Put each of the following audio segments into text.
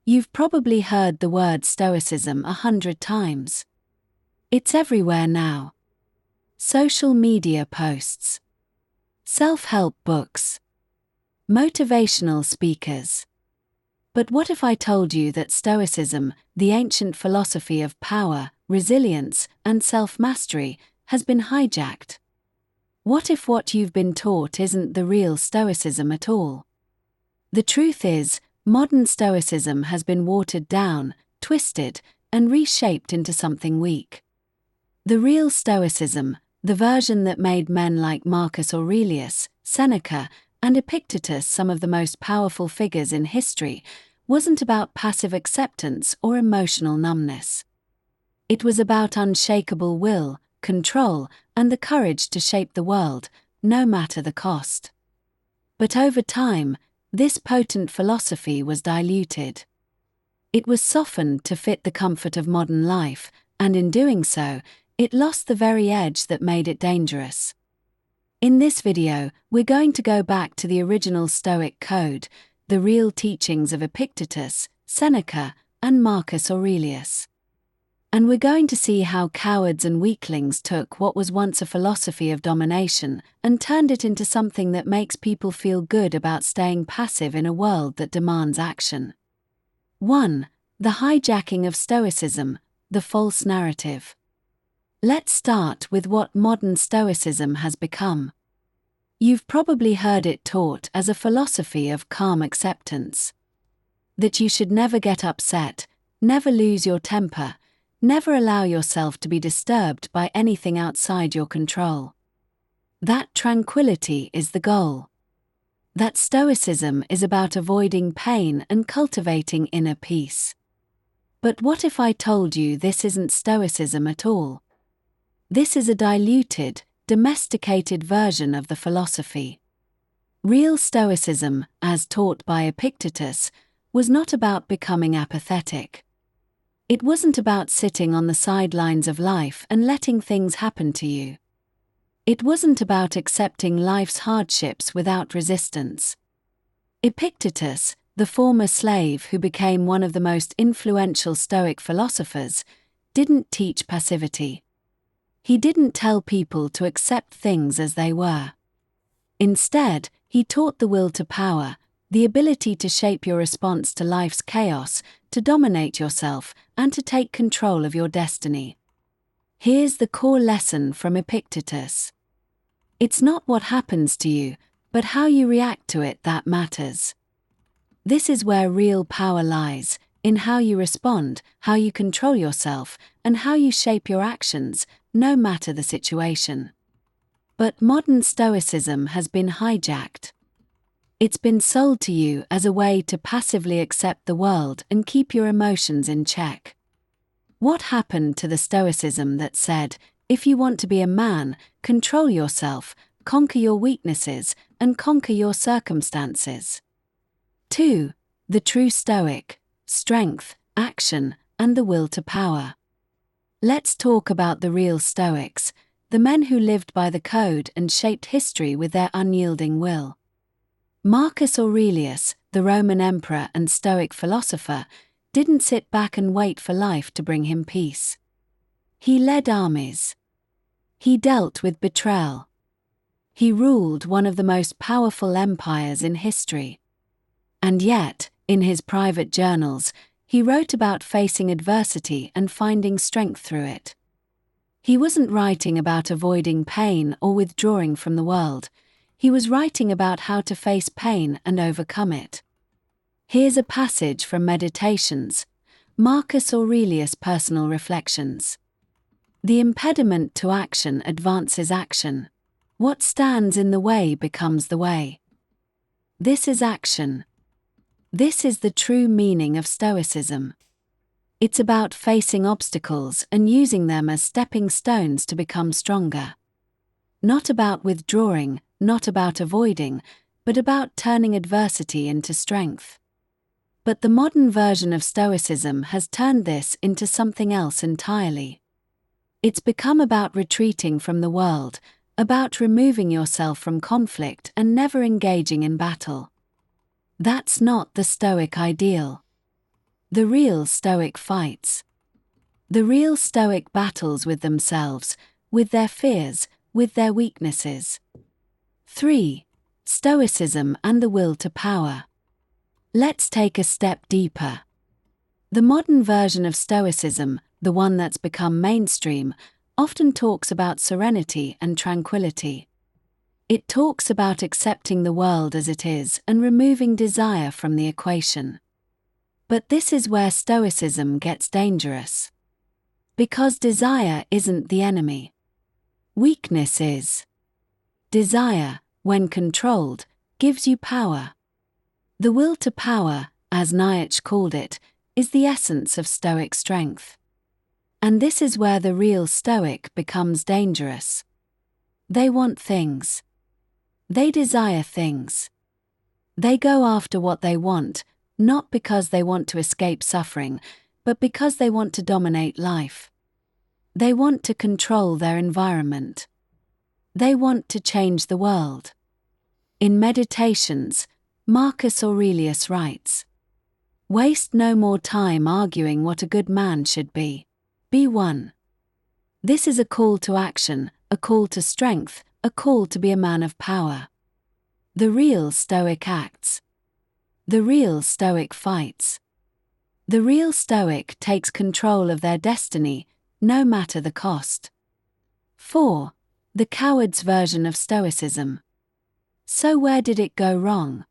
You've probably heard the word Stoicism 100 times. It's everywhere now. Social media posts, self-help books, motivational speakers. But what if I told you that Stoicism, the ancient philosophy of power, resilience, and self-mastery, has been hijacked? What if what you've been taught isn't the real Stoicism at all? The truth is, modern Stoicism has been watered down, twisted, and reshaped into something weak. The real Stoicism, the version that made men like Marcus Aurelius, Seneca, and Epictetus some of the most powerful figures in history, wasn't about passive acceptance or emotional numbness. It was about unshakable will, control, and the courage to shape the world, no matter the cost. But over time, this potent philosophy was diluted. It was softened to fit the comfort of modern life, and in doing so, it lost the very edge that made it dangerous. In this video, we're going to go back to the original Stoic code, the real teachings of Epictetus, Seneca, and Marcus Aurelius. And we're going to see how cowards and weaklings took what was once a philosophy of domination and turned it into something that makes people feel good about staying passive in a world that demands action. 1. The hijacking of Stoicism, the false narrative. Let's start with what modern Stoicism has become. You've probably heard it taught as a philosophy of calm acceptance. That you should never get upset, never lose your temper, never allow yourself to be disturbed by anything outside your control. That tranquility is the goal. That Stoicism is about avoiding pain and cultivating inner peace. But what if I told you this isn't Stoicism at all? This is a diluted, domesticated version of the philosophy. Real Stoicism, as taught by Epictetus, was not about becoming apathetic. It wasn't about sitting on the sidelines of life and letting things happen to you. It wasn't about accepting life's hardships without resistance. Epictetus, the former slave who became one of the most influential Stoic philosophers, didn't teach passivity. He didn't tell people to accept things as they were. Instead, he taught the will to power, the ability to shape your response to life's chaos, to dominate yourself, and to take control of your destiny. Here's the core lesson from Epictetus. It's not what happens to you, but how you react to it that matters. This is where real power lies, in how you respond, how you control yourself, and how you shape your actions, no matter the situation. But modern Stoicism has been hijacked. It's been sold to you as a way to passively accept the world and keep your emotions in check. What happened to the Stoicism that said, if you want to be a man, control yourself, conquer your weaknesses, and conquer your circumstances? 2. The true Stoic, strength, action, and the will to power. Let's talk about the real Stoics, the men who lived by the code and shaped history with their unyielding will. Marcus Aurelius, the Roman emperor and Stoic philosopher, didn't sit back and wait for life to bring him peace. He led armies. He dealt with betrayal. He ruled one of the most powerful empires in history. And yet, in his private journals, he wrote about facing adversity and finding strength through it. He wasn't writing about avoiding pain or withdrawing from the world. He was writing about how to face pain and overcome it. Here's a passage from Meditations, Marcus Aurelius' personal reflections. The impediment to action advances action. What stands in the way becomes the way. This is action. This is the true meaning of Stoicism. It's about facing obstacles and using them as stepping stones to become stronger. Not about withdrawing, not about avoiding, but about turning adversity into strength. But the modern version of Stoicism has turned this into something else entirely. It's become about retreating from the world, about removing yourself from conflict and never engaging in battle. That's not the Stoic ideal. The real Stoic fights. The real Stoic battles with themselves, with their fears, with their weaknesses. 3. Stoicism and the will to power. Let's take a step deeper. The modern version of Stoicism, the one that's become mainstream, often talks about serenity and tranquility. It talks about accepting the world as it is and removing desire from the equation. But this is where Stoicism gets dangerous. Because desire isn't the enemy. Weakness is. Desire, when controlled, gives you power. The will to power, as Nietzsche called it, is the essence of Stoic strength. And this is where the real Stoic becomes dangerous. They want things. They desire things. They go after what they want, not because they want to escape suffering, but because they want to dominate life. They want to control their environment. They want to change the world. In Meditations, Marcus Aurelius writes, "Waste no more time arguing what a good man should be. Be one." This is a call to action, a call to strength, a call to be a man of power. The real Stoic acts. The real Stoic fights. The real Stoic takes control of their destiny, no matter the cost. 4. The coward's version of Stoicism. So where did it go wrong?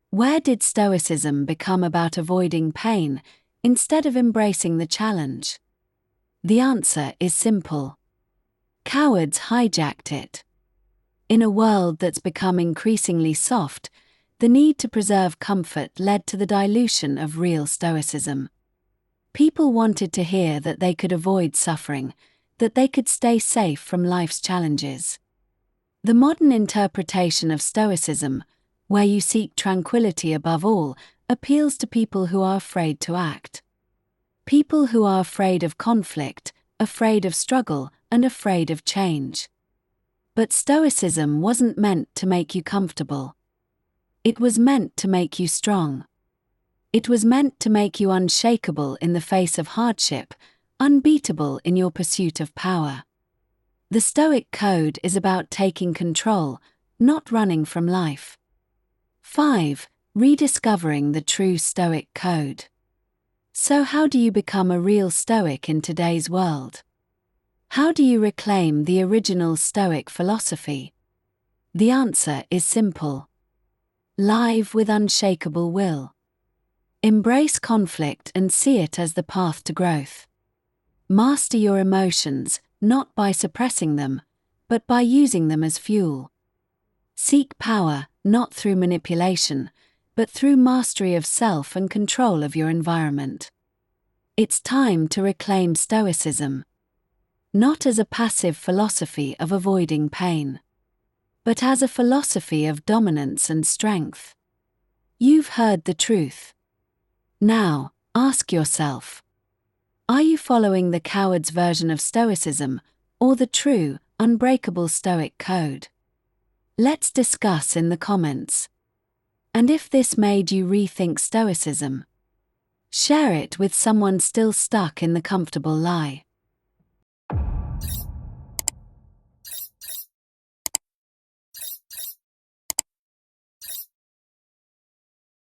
Where did Stoicism become about avoiding pain, instead of embracing the challenge? The answer is simple. Cowards hijacked it. In a world that's become increasingly soft, the need to preserve comfort led to the dilution of real Stoicism. People wanted to hear that they could avoid suffering, that they could stay safe from life's challenges. The modern interpretation of Stoicism, where you seek tranquility above all, appeals to people who are afraid to act. People who are afraid of conflict, afraid of struggle, and afraid of change. But Stoicism wasn't meant to make you comfortable. It was meant to make you strong. It was meant to make you unshakable in the face of hardship, unbeatable in your pursuit of power. The Stoic code is about taking control, not running from life. 5. Rediscovering the true Stoic code. So how do you become a real Stoic in today's world? How do you reclaim the original Stoic philosophy? The answer is simple. Live with unshakable will. Embrace conflict and see it as the path to growth. Master your emotions, not by suppressing them, but by using them as fuel. Seek power, not through manipulation, but through mastery of self and control of your environment. It's time to reclaim Stoicism. Not as a passive philosophy of avoiding pain, but as a philosophy of dominance and strength. You've heard the truth. Now, ask yourself, are you following the coward's version of Stoicism, or the true, unbreakable Stoic code? Let's discuss in the comments. And if this made you rethink Stoicism, share it with someone still stuck in the comfortable lie.